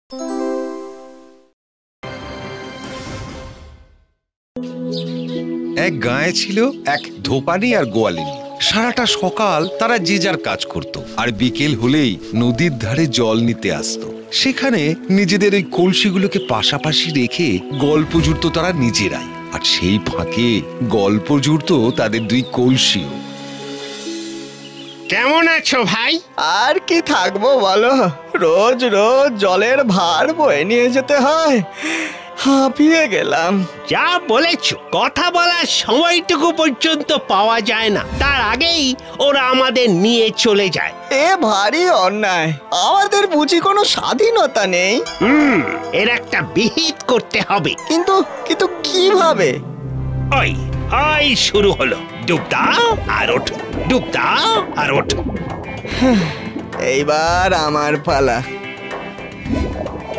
এক গায়ে ছিল এক ধোপানি আর গোয়ালিনী। সারাটা সকাল তারা যে যার কাজ করত, আর বিকেল হলেই নদীর ধারে জল নিতে আসতো। সেখানে নিজেদের ওই কলসিগুলোকে পাশাপাশি রেখে গল্প জুড়ত তারা নিজেরাই, আর সেই ফাঁকে গল্প জুড়ত তাদের দুই কলসিও। কেমন আছো ভাই? আর কি থাকবো বলো, রোজ রোজ জলের ভার বয়ে নিয়ে যেতে হয়, হাঁপিয়ে গেলাম। যা বলেছ, কথা বলার সময়টুকু পর্যন্ত পাওয়া যায় না, তার আগেই ওরা আমাদের নিয়ে চলে যায়। এ ভারী অন্যায়, আমাদের বুঝি কোনো স্বাধীনতা নেই? এর একটা বিহিত করতে হবে। কিন্তু কিন্তু কিভাবে? ওই ওই শুরু হলো, ডুব দাও আর ওঠো, ডুব দাও আর ওঠো। এইবার আমার পালা।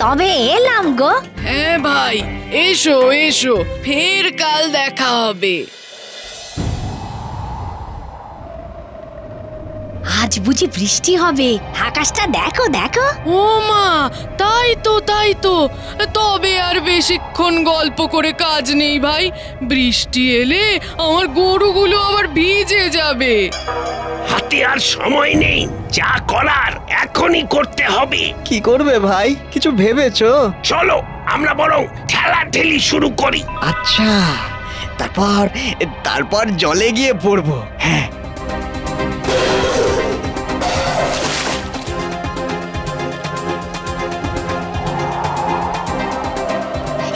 তবে এলাম গো। হ্যাঁ ভাই, এসো এসো, ফের কাল দেখা হবে। আজ বুঝি বৃষ্টি হবে, আকাশটা দেখো দেখো। ও মা, তাই তো তাই তো। তবে আর বেশিক্ষণ গল্প করে কাজ নেই ভাই, বৃষ্টি এলে আমার গরুগুলো আবার ভিজে যাবে। হাতে আর সময় নেই, যা করার এখনই করতে হবে। কি করবে ভাই, কিছু ভেবেছো? চলো আমরা বরং ঠেলাঠেলি শুরু করি। আচ্ছা, তারপর তারপর জলে গিয়ে পড়বো। হ্যাঁ,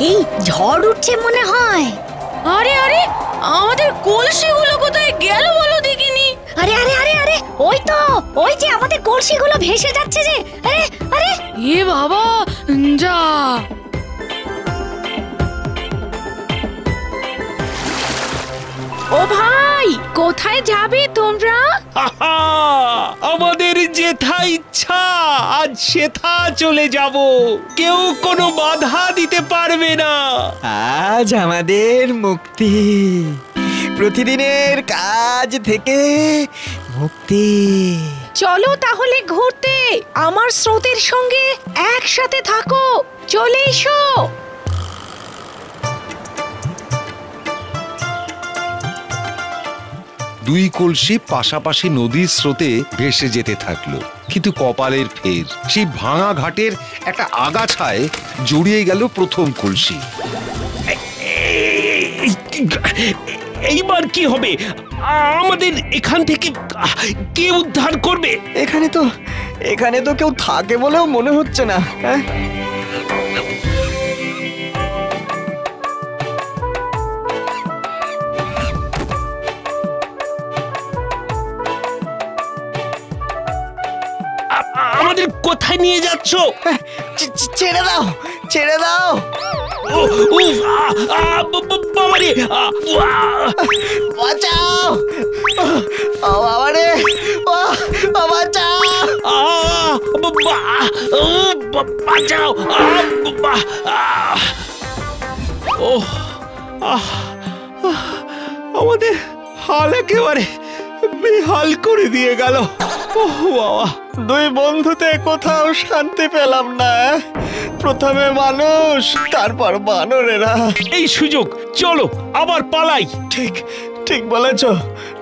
এই ঝড় উঠছে মনে হয়। আরে আরে, আমাদের কলসিগুলো কোথায় গেল বলো দেখিনি। আরে আরে আরে আরে, ওই যে আমাদের কলসিগুলো ভেসে যাচ্ছে যে। আরে আরে, এ বাবা, যা। ও ভাই, কোথায় যাবে তোমরা? আমাদের যেথা ইচ্ছা আজ সেথা চলে যাব, কেউ কোনো বাধা দিতে পারবে না। আজ আমাদের মুক্তি, প্রতিদিনের কাজ থেকে মুক্তি। চলো তাহলে ঘুরতে, আমার স্রোতের সঙ্গে একসাথে থাকো, চলে এসো। দুই কলসি পাশাপাশি নদীর স্রোতে ভেসে যেতে থাকলো, কিন্তু কপালের ফের সেই ভাঙা ঘাটের একটা আগাছায় জড়িয়ে গেল প্রথম কলসি। এইবার কি হবে? আমাদের এখান থেকে কে উদ্ধার করবে? এখানে তো কেউ থাকে বলেও মনে হচ্ছে না। হ্যাঁ, আমাদের কোথায় নিয়ে যাচ্ছ? ছেড়ে দাও, ছেড়ে দাও। বাবারে, বাঁচাও, বাবারে, বাঁচাও। বাঁচাও। আমাদের হাল একেবারে বেহাল করে দিয়ে গেল। বাবা, দুই বন্ধুতে কোথাও শান্তি পেলাম না। প্রথমে মানুষ, তারপর বানরেরা। এই সুযোগ, চলো আবার পালাই। ঠিক ঠিক বলেছ,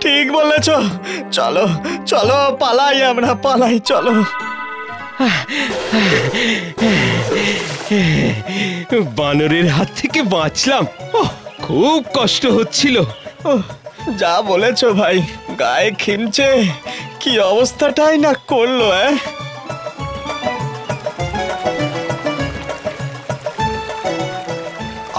ঠিক বলেছ। চলো চলো, পালাই, আমরা পালাই, চলো। বানরের হাত থেকে বাঁচলাম, খুব কষ্ট হচ্ছিল। যা বলেছ ভাই, গায়ে খিমচে কি অবস্থাটাই না করলো।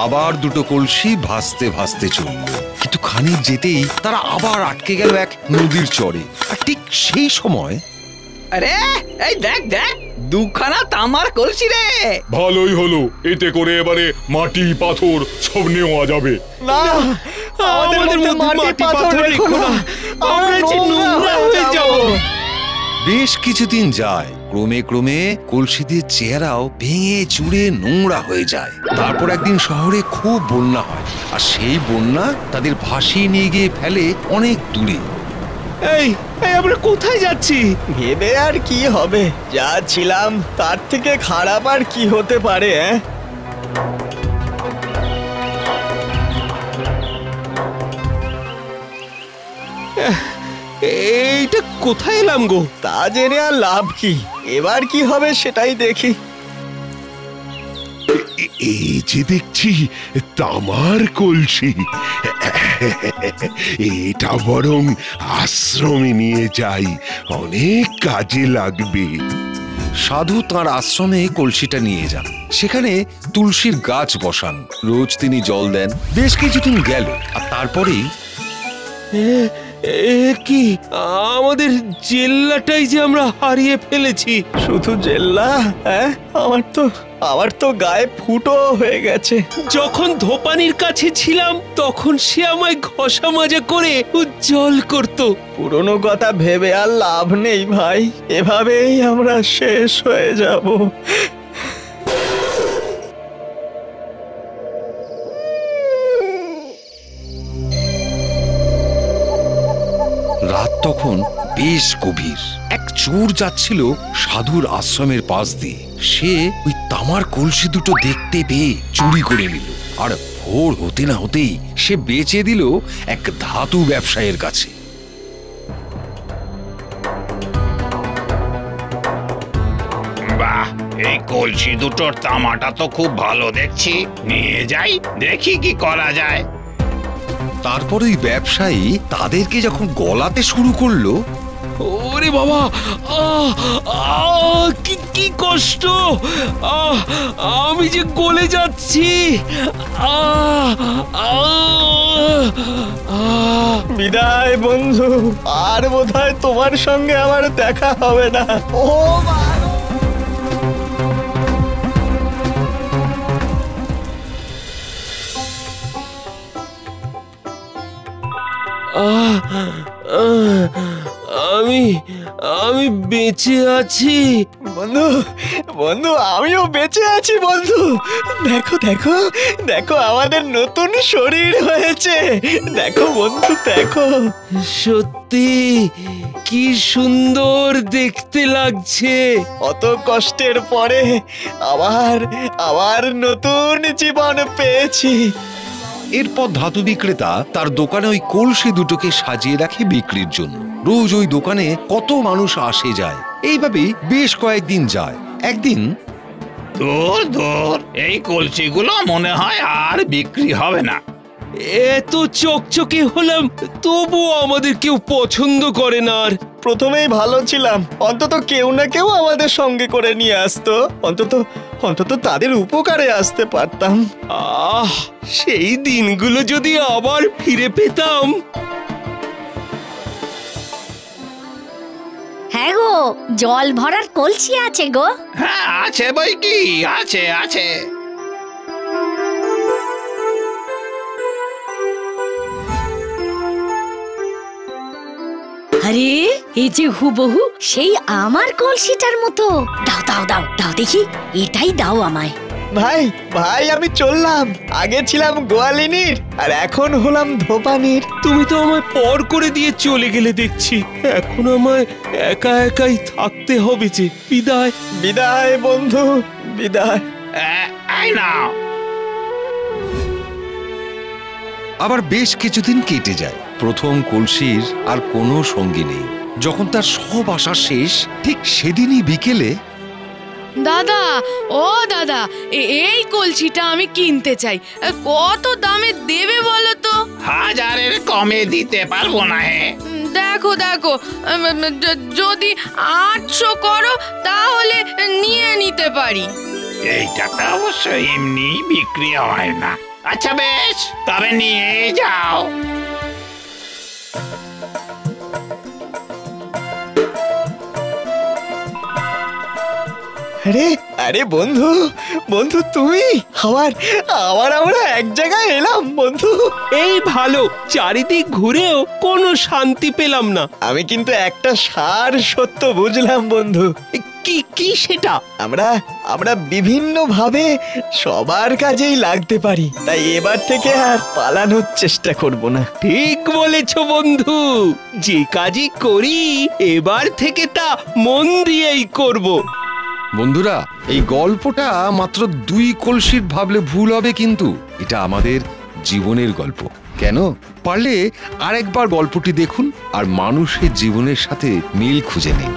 আবার দুটো কলসি ভাসতে ভাসতে চলল, কিন্তু খানিক যেতেই তারা আবার আটকে গেল এক নদীর চরে। আর ঠিক সেই সময়, আরে এই দেখ দেখ, দুখানা তামার কলসি রে। ভালোই হলো, এতে করে এবারে মাটি পাথর সব নেওয়া যাবে। না, আমাদের মধ্যে মাটি পাথর রেখো না, আমরা নোংরা হয়ে যাব। বেশ কিছুদিন যায়, ক্রমে ক্রমে কলসি দিয়ে চেহারাও ভেঙে চুরে নোংরা হয়ে যায়। তারপর একদিন শহরে খুব বন্যা হয়, আর সেই বন্যা তাদের ভাসিয়ে নিয়ে গিয়ে ফেলে অনেক দূরে। এই আমরা কোথায় যাচ্ছি? ভেবে আর কি হবে, যা ছিলাম তার থেকে খারাপ আর কি হতে পারে? এইটা কোথায় এলাম গো? তা জেনে আর লাভ কি, এবার কি হবে সেটাই দেখি। এই যে দেখছি তামার কলসি, এটা বরং আশ্রমে নিয়ে যাই, অনেক কাজে লাগবে। সাধু তার আশ্রমে কলসিটা নিয়ে যান। সেখানে তুলসীর গাছ বসান, রোজ তিনি জল দেন। বেশ কিছুদিন গেল, আর তারপরেই কি আমাদের জেল্লাটাই যে আমরা হারিয়ে ফেলেছি। শুধু জেল্লা? আমার তো গায়ে ফুটো হয়ে গেছে। যখন ধোপানির কাছে ছিলাম তখন সে আমায় ঘষা মাজা করে উজ্জ্বল করত। পুরনো কথা ভেবে আর লাভ নেই ভাই, এভাবেই আমরা শেষ হয়ে যাব। রাত তখন বেশ গভীর। এক চোর যাচ্ছিল সাধুর আশ্রমের পাশ দিয়ে। সে ওই তামার কলসি দুটো দেখতে পেয়ে চুরি করে নিল, আর ভোর হতে না হতেই সে বেচে দিল এক ধাতু ব্যবসায়ীর কাছে। বাহ, এই কলসি দুটোর তামাটা তো খুব ভালো দেখছি, নিয়ে যাই, দেখি কি করা যায়। তারপর ওই ব্যবসায়ী তাদেরকে যখন গলাতে শুরু করলো, ওরে বাবা, কি কষ্ট! আমি যে গলে যাচ্ছি। বিদায় বন্ধু, আর বোধহয় তোমার সঙ্গে আমার দেখা হবে না। ও আমি বেঁচে আছি বন্ধু, বন্ধু আমিও বেঁচে আছি বন্ধু। দেখো দেখো দেখো, আমাদের নতুন শরীর হয়েছে। দেখো বন্ধু, দেখো। সত্যি কি সুন্দর দেখতে লাগছে। অত কষ্টের পরে আবার নতুন জীবন পেয়েছি। এরপর ধাতু বিক্রেতা তার দোকানে ওই কলসি দুটোকে সাজিয়ে রাখে বিক্রির জন্য। রোজ ওই দোকানে কত মানুষ আসে যায়। এইভাবেই বেশ কয়েকদিন যায়। একদিন, দূর দূর, এই কলসিগুলো মনে হয় আর বিক্রি হবে না। এত চকচকে হলাম, তবুও আমাদের কেউ পছন্দ করে না। আর প্রথমেই ভালো ছিলাম, অন্তত কেউ না কেউ আমাদের সঙ্গে করে নিয়ে আসতো। অন্তত তাদের উপকারে আসতে পারতাম। সেই দিনগুলো যদি আবার ফিরে পেতাম। হ্যাঁ গো, জল ভরার কলসি আছে গো। হ্যাঁ আছে, বই কি আছে আছে। আরে এই যে হুবহু সেই আমার কলসিটার মতো। দাও দাও দাও দাও দেখি, এটাই দাও আমায়। ভাই আমি চললাম। আগে ছিলাম গোয়ালিনীর, আর এখন হলাম ধোপানির। তুমি তো আমায় পর করে দিয়ে চলে গেলে দেখছি। এখন আমায় একা একাই থাকতে হবে যে। বিদায়। বিদায় বন্ধু, বিদায়। এই নাও। আবার বেশ কিছুদিন কেটে যায়। প্রথম কলসির আর কোনো সঙ্গী নেই। যখন তার সব আশা শেষ, ঠিক সেদিনই বিকেলে, দাদা, ও দাদা, এই কলসিটা আমি কিনতে চাই। কত দামে দেবে বলো তো? 1000-এর কমে দিতে পারবো না। হে দেখো দেখো, যদি 800 করো তাহলে নিয়ে নিতে পারি। এইটা তো অবশ্য এমনি বিক্রি হয় না। আচ্ছা বেশ, তবে নিয়ে যাও। আরে বন্ধু তুমি আবার আমরা এক জায়গায় এলাম বন্ধু। এই ভালো, চারিদিক ঘুরেও কোনো শান্তি পেলাম না। আমি কিন্তু একটা সার সত্য বুঝলাম বন্ধু। কি কি সেটা? আমরা আমরা বিভিন্ন ভাবে সবার কাজেই লাগতে পারি, তাই এবার থেকে আর পালানোর চেষ্টা করব না। ঠিক বলেছ বন্ধু, যে কাজই করি এবার থেকে তা মন দিয়েই করব। বন্ধুরা, এই গল্পটা মাত্র 2 কলসির ভাবলে ভুল হবে, কিন্তু এটা আমাদের জীবনের গল্প। কেন? পারলে আরেকবার গল্পটি দেখুন আর মানুষের জীবনের সাথে মিল খুঁজে নিন।